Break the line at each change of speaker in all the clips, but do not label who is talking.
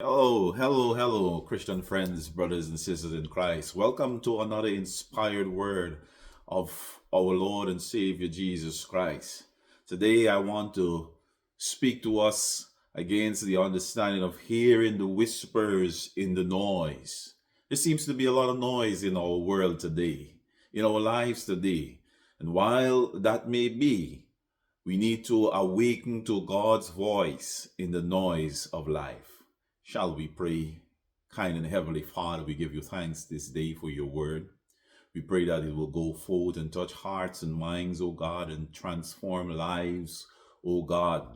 Oh, hello, Christian friends, brothers and sisters in Christ. Welcome to another inspired word of our Lord and Savior Jesus Christ. Today, I want to speak to us against the understanding of hearing the whispers in the noise. There seems to be a lot of noise in our world today, in our lives today. And while that may be, we need to awaken to God's voice in the noise of life. Shall we pray? Kind and Heavenly Father, we give you thanks this day for your word. We pray that it will go forth and touch hearts and minds, O God, and transform lives, O God,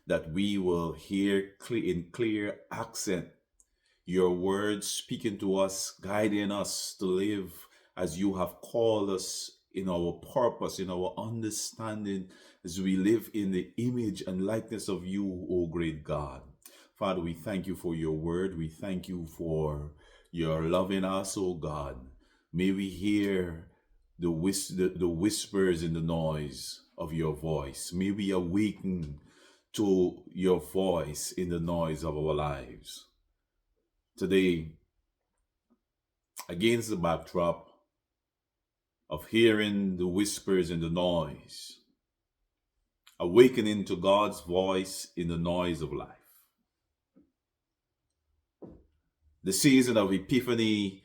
that we will hear in clear accent your words speaking to us, guiding us to live as you have called us in our purpose, in our understanding, as we live in the image and likeness of you, O great God. Father, we thank you for your word. We thank you for your loving us, O God. May we hear the whispers in the noise of your voice. May we awaken to your voice in the noise of our lives. Today, against the backdrop of hearing the whispers in the noise, awakening to God's voice in the noise of life. The season of Epiphany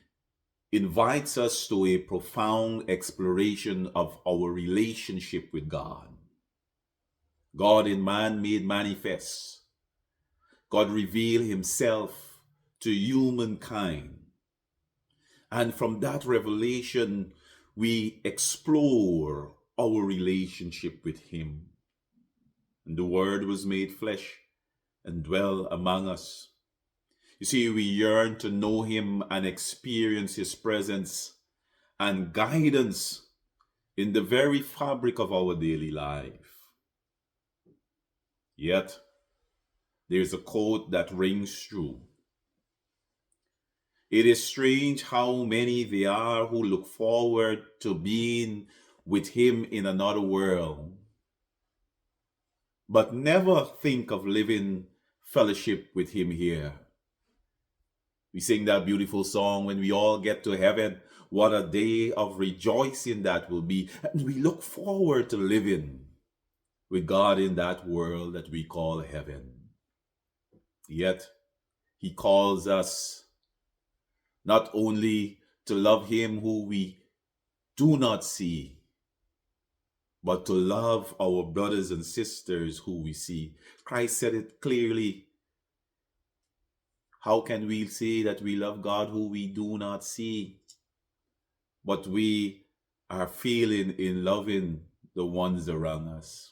invites us to a profound exploration of our relationship with God. God in man made manifest. God revealed himself to humankind. And from that revelation, we explore our relationship with him. And the word was made flesh and dwelt among us. You see, we yearn to know him and experience his presence and guidance in the very fabric of our daily life. Yet, there's a quote that rings true. It is strange how many there are who look forward to being with him in another world, but never think of living fellowship with him here. We sing that beautiful song, when we all get to heaven, what a day of rejoicing that will be. And we look forward to living with God in that world that we call heaven. Yet, he calls us not only to love him who we do not see, but to love our brothers and sisters who we see. Christ said it clearly. How can we say that we love God who we do not see, but we are feeling in loving the ones around us?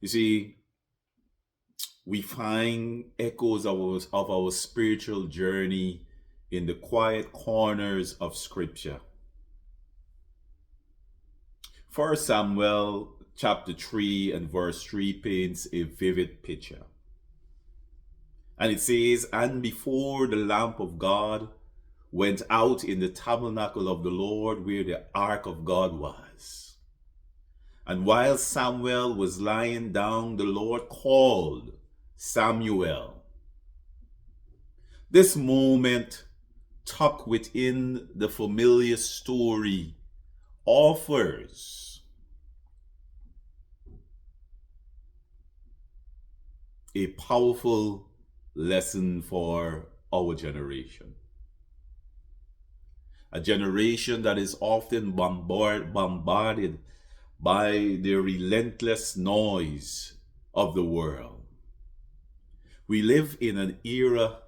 You see, we find echoes of our spiritual journey in the quiet corners of Scripture. 1 Samuel chapter 3 and verse 3 paints a vivid picture. And it says, "And before the lamp of God went out in the tabernacle of the Lord where the ark of God was. And while Samuel was lying down, the Lord called Samuel." This moment, tucked within the familiar story, offers a powerful lesson for our generation. A generation that is often bombarded by the relentless noise of the world. We live in an era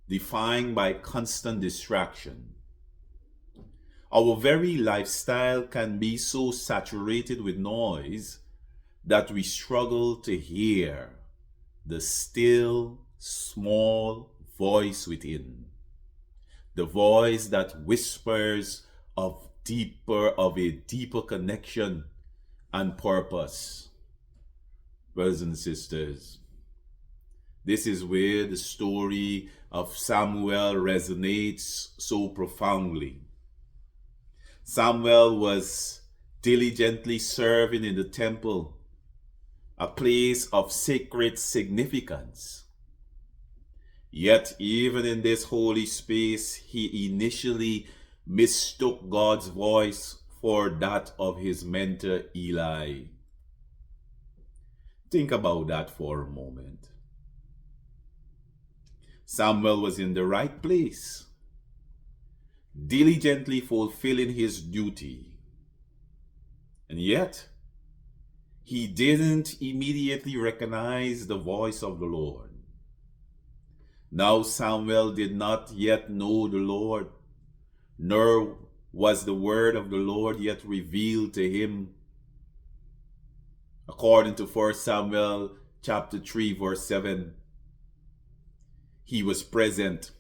defined by constant distraction. Our very lifestyle can be so saturated with noise that we struggle to hear the still, small voice within. The voice that whispers of a deeper connection and purpose. Brothers and sisters, this is where the story of Samuel resonates so profoundly. Samuel was diligently serving in the temple, a place of sacred significance. Yet, even in this holy space, he initially mistook God's voice for that of his mentor Eli. Think about that for a moment. Samuel was in the right place, diligently fulfilling his duty. And yet, he didn't immediately recognize the voice of the Lord. Now Samuel did not yet know the Lord, nor was the word of the Lord yet revealed to him. According to 1 Samuel chapter 3 verse 7, he was present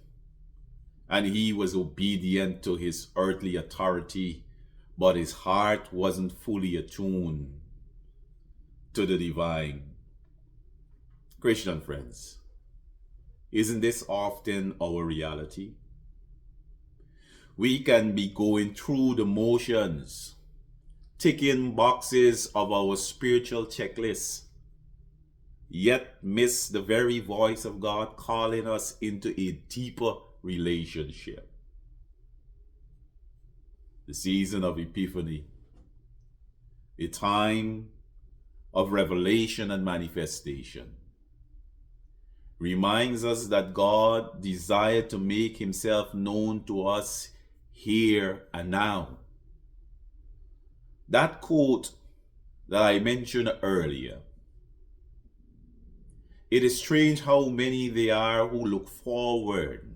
and he was obedient to his earthly authority, but his heart wasn't fully attuned to the divine. Christian friends, isn't this often our reality? We can be going through the motions, ticking boxes of our spiritual checklists, yet miss the very voice of God calling us into a deeper relationship. The season of Epiphany, a time of revelation and manifestation, reminds us that God desired to make himself known to us here and now. That quote that I mentioned earlier, it is strange how many there are who look forward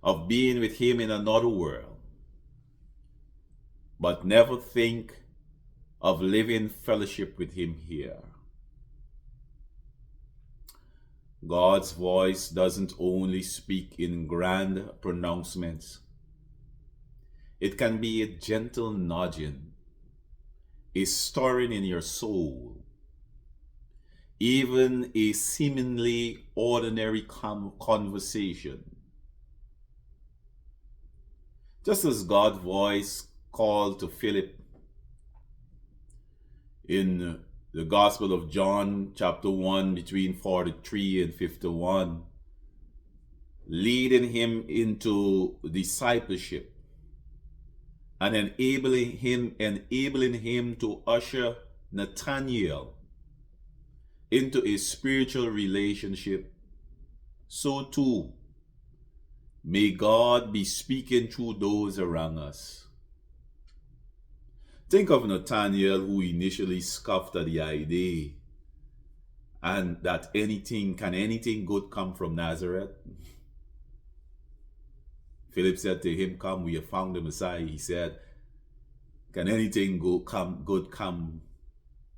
of being with him in another world, but never think of living fellowship with him here. God's voice doesn't only speak in grand pronouncements. It can be a gentle nudging, a stirring in your soul, even a seemingly ordinary conversation. Just as God's voice called to Philip in the Gospel of John, chapter 1, between 43 and 51, leading him into discipleship and enabling him to usher Nathanael into a spiritual relationship, so too may God be speaking through those around us. Think of Nathanael, who initially scoffed at the idea and that can anything good come from Nazareth? Philip said to him, "Come, we have found the Messiah." He said, "Can anything good come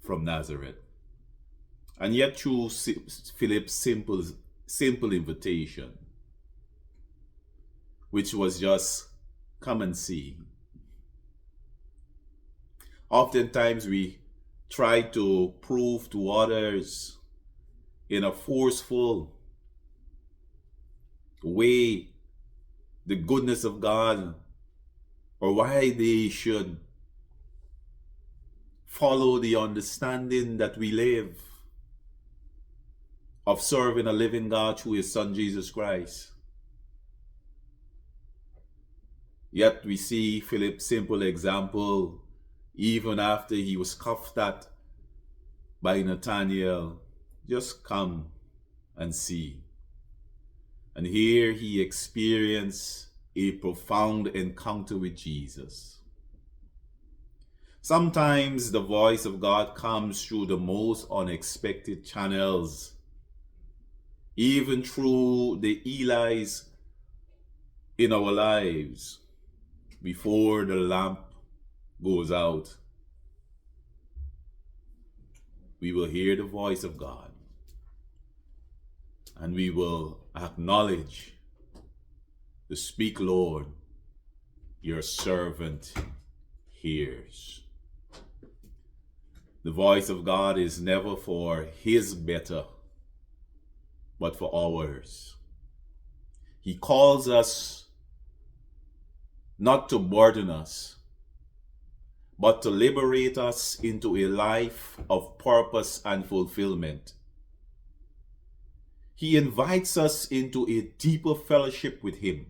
from Nazareth?" And yet through Philip's simple invitation, which was just come and see. Oftentimes we try to prove to others in a forceful way the goodness of God, or why they should follow the understanding that we live of serving a living God through his Son Jesus Christ. Yet we see Philip's simple example, even after he was scoffed at by Nathanael, just come and see. And here he experienced a profound encounter with Jesus. Sometimes the voice of God comes through the most unexpected channels, even through the Elis in our lives. Before the lamp goes out, we will hear the voice of God and we will acknowledge to speak, "Lord, your servant hears." The voice of God is never for his better, but for ours. He calls us not to burden us, but to liberate us into a life of purpose and fulfillment. He invites us into a deeper fellowship with Him.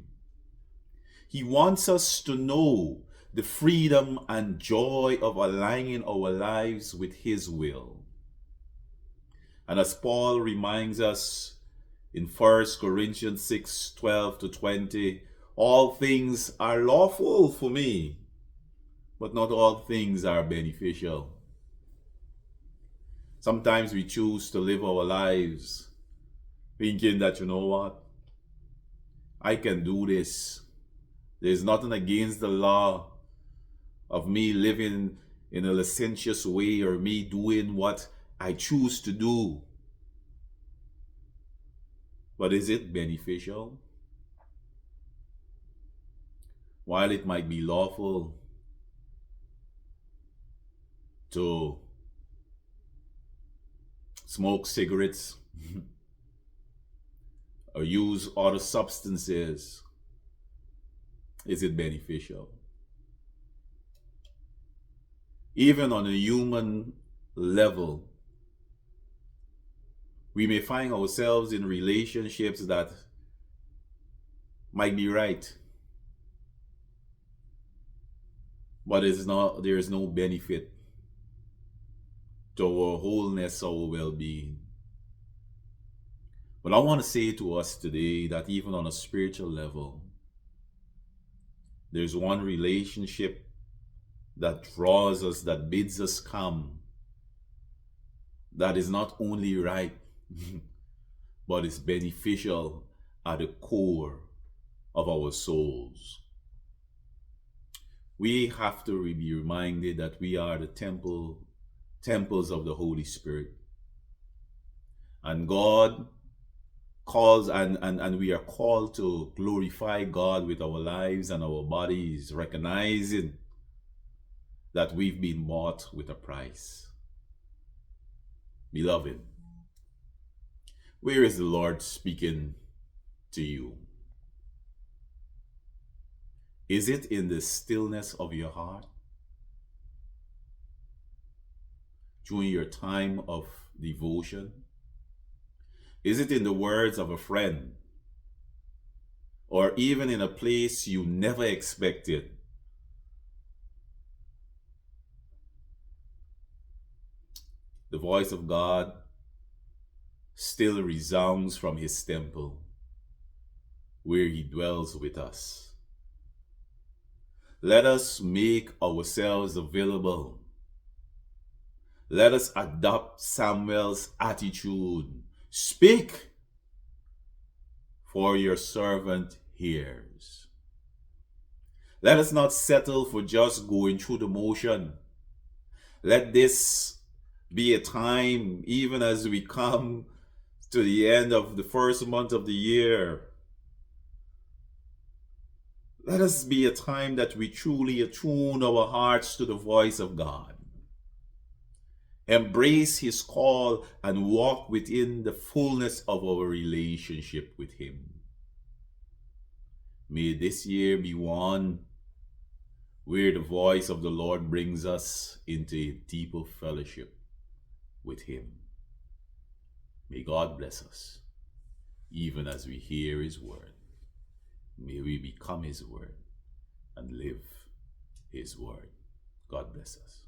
He wants us to know the freedom and joy of aligning our lives with His will. And as Paul reminds us in 1 Corinthians 6:12-20, all things are lawful for me, but not all things are beneficial. Sometimes we choose to live our lives thinking that, you know what, I can do this. There's nothing against the law of me living in a licentious way or me doing what I choose to do. But is it beneficial? While it might be lawful to smoke cigarettes or use other substances, is it beneficial? Even on a human level, we may find ourselves in relationships that might be right, but there is no benefit to our wholeness, our well-being. But I want to say to us today that even on a spiritual level, there's one relationship that draws us, that bids us come, that is not only right, but is beneficial at the core of our souls. We have to be reminded that we are the temples of the Holy Spirit. And God calls, and we are called to glorify God with our lives and our bodies, recognizing that we've been bought with a price. Beloved, where is the Lord speaking to you? Is it in the stillness of your heart? During your time of devotion? Is it in the words of a friend? Or even in a place you never expected? The voice of God still resounds from His temple, where He dwells with us. Let us make ourselves available. Let us adopt Samuel's attitude. Speak, for your servant hears. Let us not settle for just going through the motion. Let this be a time, even as we come to the end of the first month of the year, let us be a time that we truly attune our hearts to the voice of God. Embrace His call and walk within the fullness of our relationship with Him. May this year be one where the voice of the Lord brings us into a deeper fellowship with Him. May God bless us, even as we hear His word. May we become His word and live His word. God bless us.